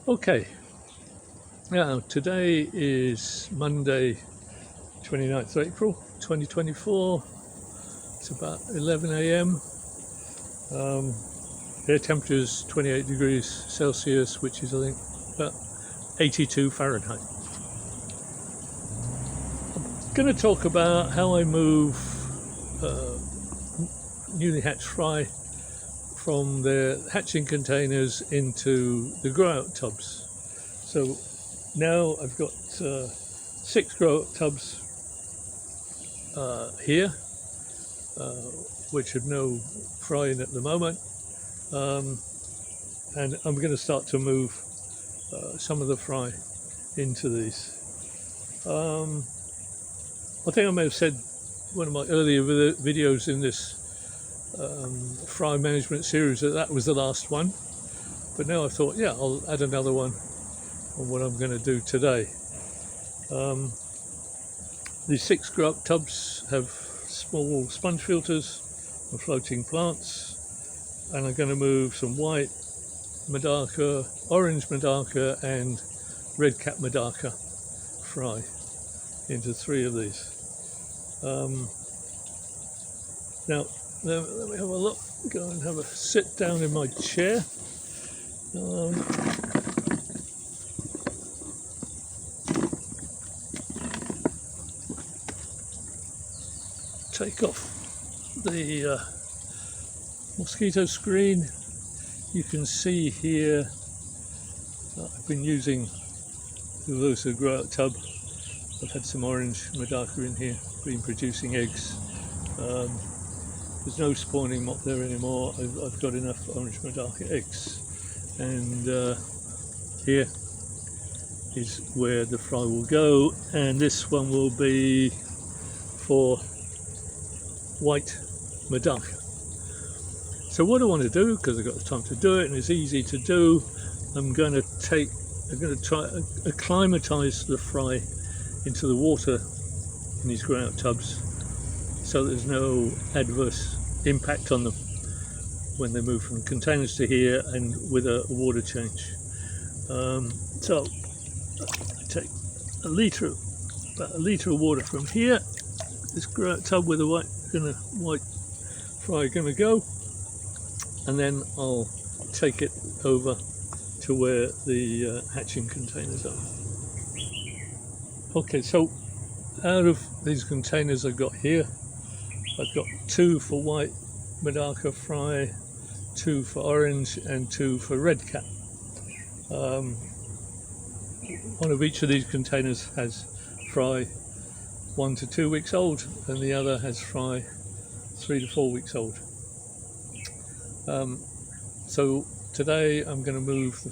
Okay, now today is Monday 29th April 2024. It's about 11 a.m. Air temperature is 28 degrees Celsius, which is I think about 82 Fahrenheit. I'm going to talk about how I move newly hatched fry from their hatching containers into the grow out tubs. So now I've got 6 grow out tubs here, which have no fry in at the moment, and I'm going to start to move some of the fry into these. I think I may have said one of my earlier videos in this fry management series that was the last one, but now I thought, yeah, I'll add another one on what I'm going to do today. These 6 grow up tubs have small sponge filters and floating plants, and I'm going to move some white MEDAKA, orange MEDAKA and red cap MEDAKA fry into 3 of these. Now let me have a look, go and have a sit down in my chair. Take off the mosquito screen. You can see here I've been using the Velosa grow out tub. I've had some orange MEDAKA in here, been producing eggs. There's no spawning mop there anymore. I've got enough orange MEDAKA eggs, and here is where the fry will go, and this one will be for white MEDAKA. So what I want to do, because I've got the time to do it and it's easy to do, I'm going to try acclimatize the fry into the water in these grow out tubs, so there's no adverse impact on them when they move from containers to here and with a water change. So I take about a litre of water from here, this grow out tub with the white fry gonna go, and then I'll take it over to where the hatching containers are. Okay, so out of these containers I've got here, I've got 2 for white MEDAKA fry, 2 for orange and 2 for red cap. One of each of these containers has fry 1 to 2 weeks old, and the other has fry 3 to 4 weeks old. So today I'm going to move the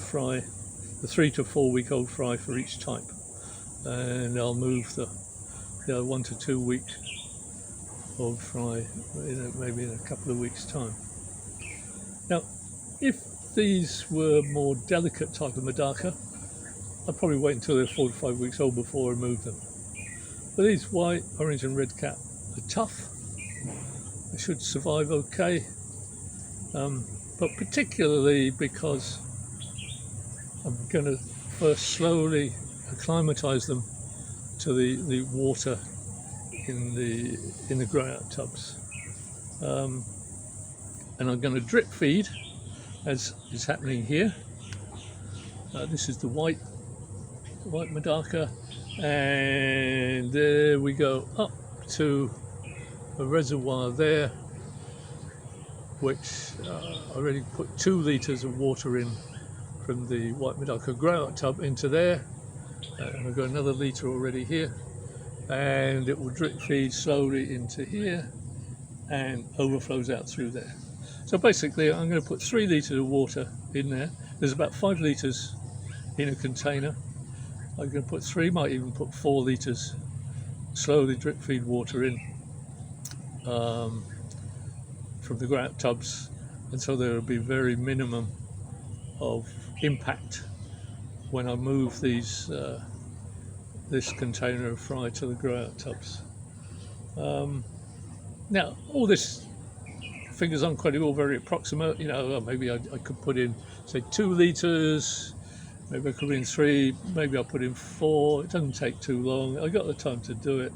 3 to 4 week old fry for each type, and I'll move the 1 to 2 week old fry maybe in a couple of weeks' time. Now, if these were more delicate type of MEDAKA, I'd probably wait until they're 4 to 5 weeks old before I move them. But these white, orange and red cap are tough. They should survive okay, but particularly because I'm going to first slowly acclimatize them to the water in the grow out tubs, and I'm going to drip feed, as is happening here. This is the white MEDAKA, and there we go up to a reservoir there, which I already put 2 litres of water in from the white MEDAKA grow out tub into there, and I've got another litre already here, and it will drip feed slowly into here and overflows out through there. So basically I'm going to put 3 litres of water in there. There's about 5 litres in a container. I'm going to put 3, might even put 4 litres, slowly drip feed water in from the grow out tubs, and so there will be very minimum of impact when I move these this container of fry to the grow out tubs. Now all this figures I'm quoting all very approximate, maybe I could put in say 2 litres Maybe I could put in 3, maybe I'll put in 4. It doesn't take too long. I got the time to do it.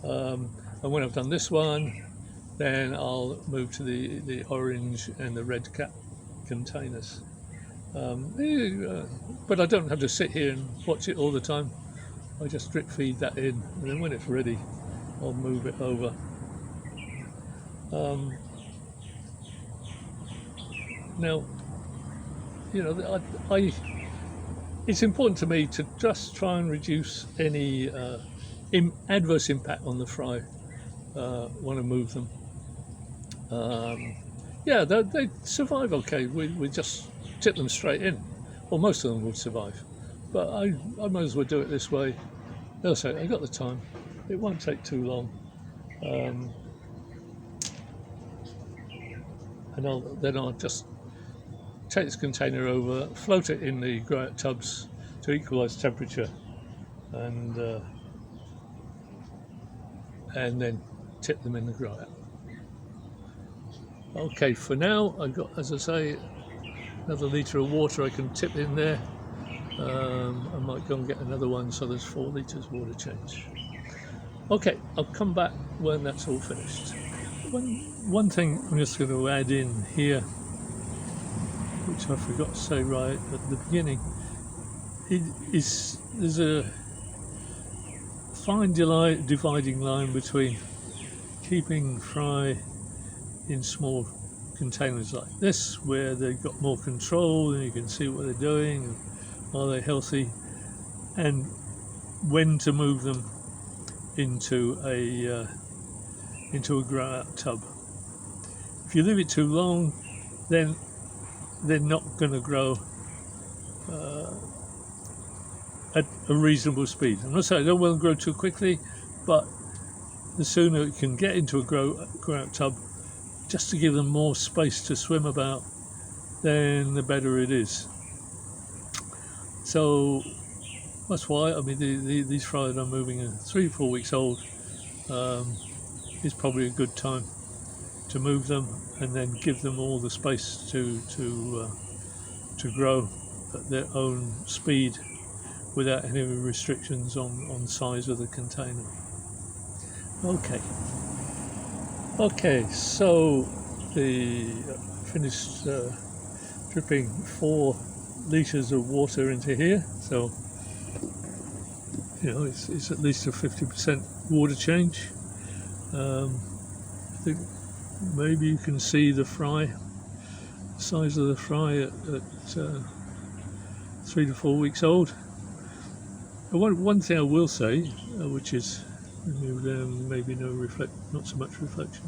And when I've done this one, then I'll move to the orange and the red cap containers. But I don't have to sit here and watch it all the time. I just drip feed that in, and then when it's ready, I'll move it over. Now, it's important to me to just try and reduce any adverse impact on the fry when I move them. Yeah, they survive okay. We just tip them straight in. Well, most of them would survive, but I might as well do it this way. As I say, I got the time. It won't take too long, and then I'll just take this container over, float it in the grow out tubs to equalise temperature, and then tip them in the grow out. Okay, for now I've got, as I say, another litre of water I can tip in there. I might go and get another one, so there's 4 litres water change. Okay, I'll come back when that's all finished. One thing I'm just going to add in here, which I forgot to say right at the beginning, there's a fine dividing line between keeping fry in small containers like this, where they've got more control and you can see what they're doing and are they healthy, and when to move them into a grow out tub. If you leave it too long, then they're not going to grow at a reasonable speed. I'm not saying they don't want to grow too quickly, but the sooner it can get into a grow out tub, just to give them more space to swim about, then the better it is. So that's why, I mean, these fry that I'm moving are 3 or 4 weeks old. Is probably a good time to move them, and then give them all the space to grow at their own speed without any restrictions on size of the container. Okay, so the finished dripping 4 litres of water into here, so it's at least a 50% water change. I think maybe you can see the size of the fry at 3 to 4 weeks old. One thing I will say, which is maybe not so much reflection.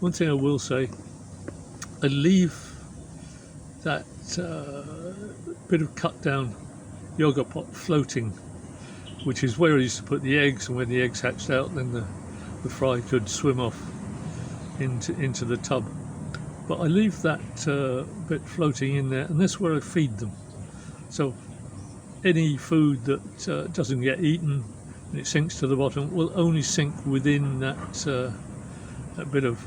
One thing I will say, I leave that bit of cut down yogurt pot floating, which is where I used to put the eggs, and when the eggs hatched out, then the fry could swim off into the tub. But I leave that bit floating in there, and that's where I feed them. So any food that doesn't get eaten and it sinks to the bottom will only sink within that bit of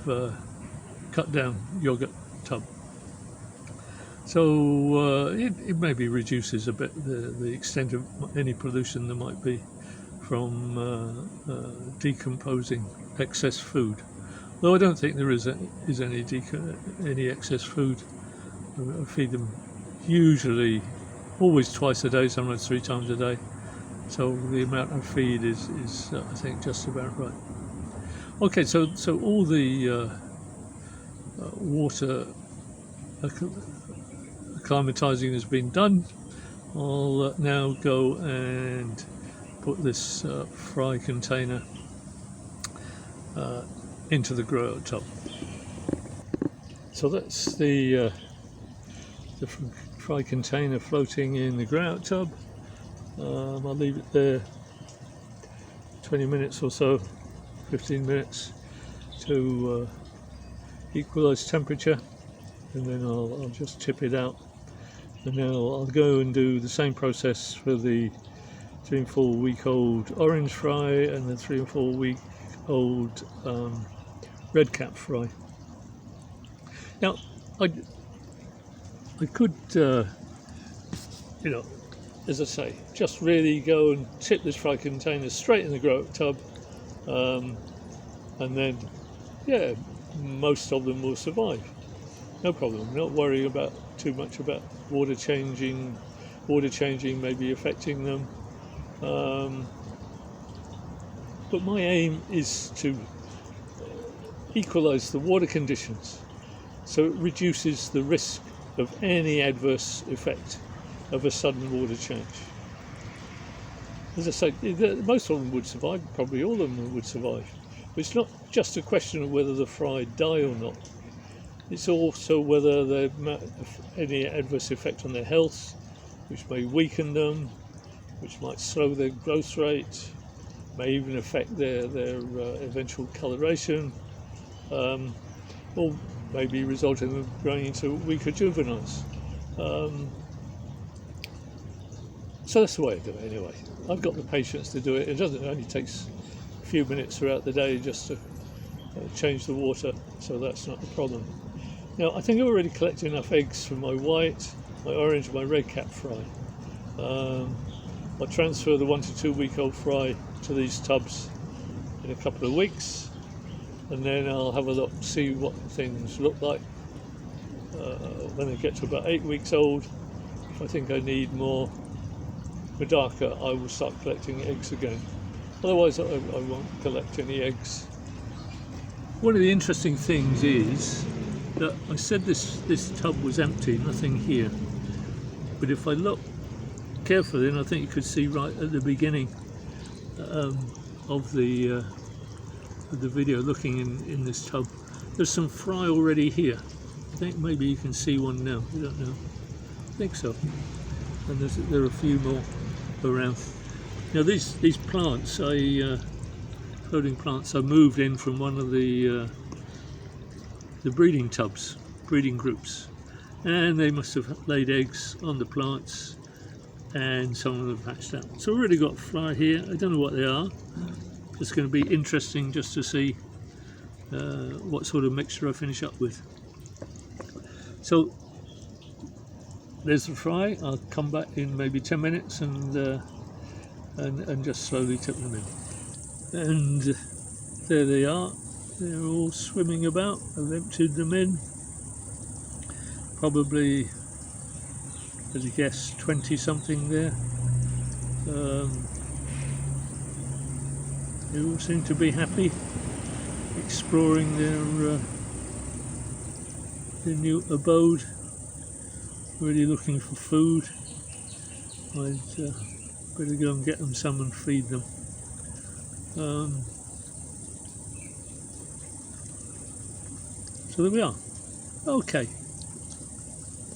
cut down yogurt tub. So it maybe reduces a bit the extent of any pollution there might be from decomposing excess food. Though I don't think there is any excess food. I feed them usually always twice a day, sometimes 3 times a day. So the amount I feed is I think just about right. Okay, so all the water acclimatizing has been done. I'll now go and put this fry container into the grow out tub. So that's the fry container floating in the grow out tub. I'll leave it there 20 minutes or so, 15 minutes to equalize temperature, and then I'll just tip it out, and then I'll go and do the same process for the 3 and 4 week old orange fry and the 3 and 4 week old red cap fry. Now I could as I say, just really go and tip this fry container straight in the grow up tub, and then, yeah, most of them will survive. No problem. I'm not worrying about too much about water changing maybe affecting them. But my aim is to equalize the water conditions so it reduces the risk of any adverse effect of a sudden water change. As I say, most of them would survive, probably all of them would survive. But it's not just a question of whether the fry die or not. It's also whether there any adverse effect on their health, which may weaken them, which might slow their growth rate, may even affect their eventual coloration, or maybe result in them growing into weaker juveniles. So that's the way I do it anyway. I've got the patience to do it. It only takes a few minutes throughout the day just to change the water, so that's not the problem. Now, I think I've already collected enough eggs from my white, my orange, my red cap fry. I'll transfer the 1 to 2 week old fry to these tubs in a couple of weeks, and then I'll have a look, see what things look like when they get to about 8 weeks old. If I think I need more MEDAKA, I will start collecting eggs again. Otherwise, I won't collect any eggs. One of the interesting things is that I said this tub was empty, nothing here. But if I look carefully, and I think you could see right at the beginning of the video, looking in this tub, there's some fry already here. I think maybe you can see one now. I don't know. I think so. And there are a few more around. Now these plants, floating plants, I moved in from one of the breeding tubs, breeding groups, and they must have laid eggs on the plants, and some of them hatched out. So we've already got fly here. I don't know what they are. It's going to be interesting just to see what sort of mixture I finish up with. So there's the fry. I'll come back in maybe 10 minutes and just slowly tip them in. And there they are. They're all swimming about. I've emptied them in. Probably, as a guess, 20 something there. They all seem to be happy, exploring their new abode, really looking for food. I'd better go and get them some and feed them. So there we are. Okay.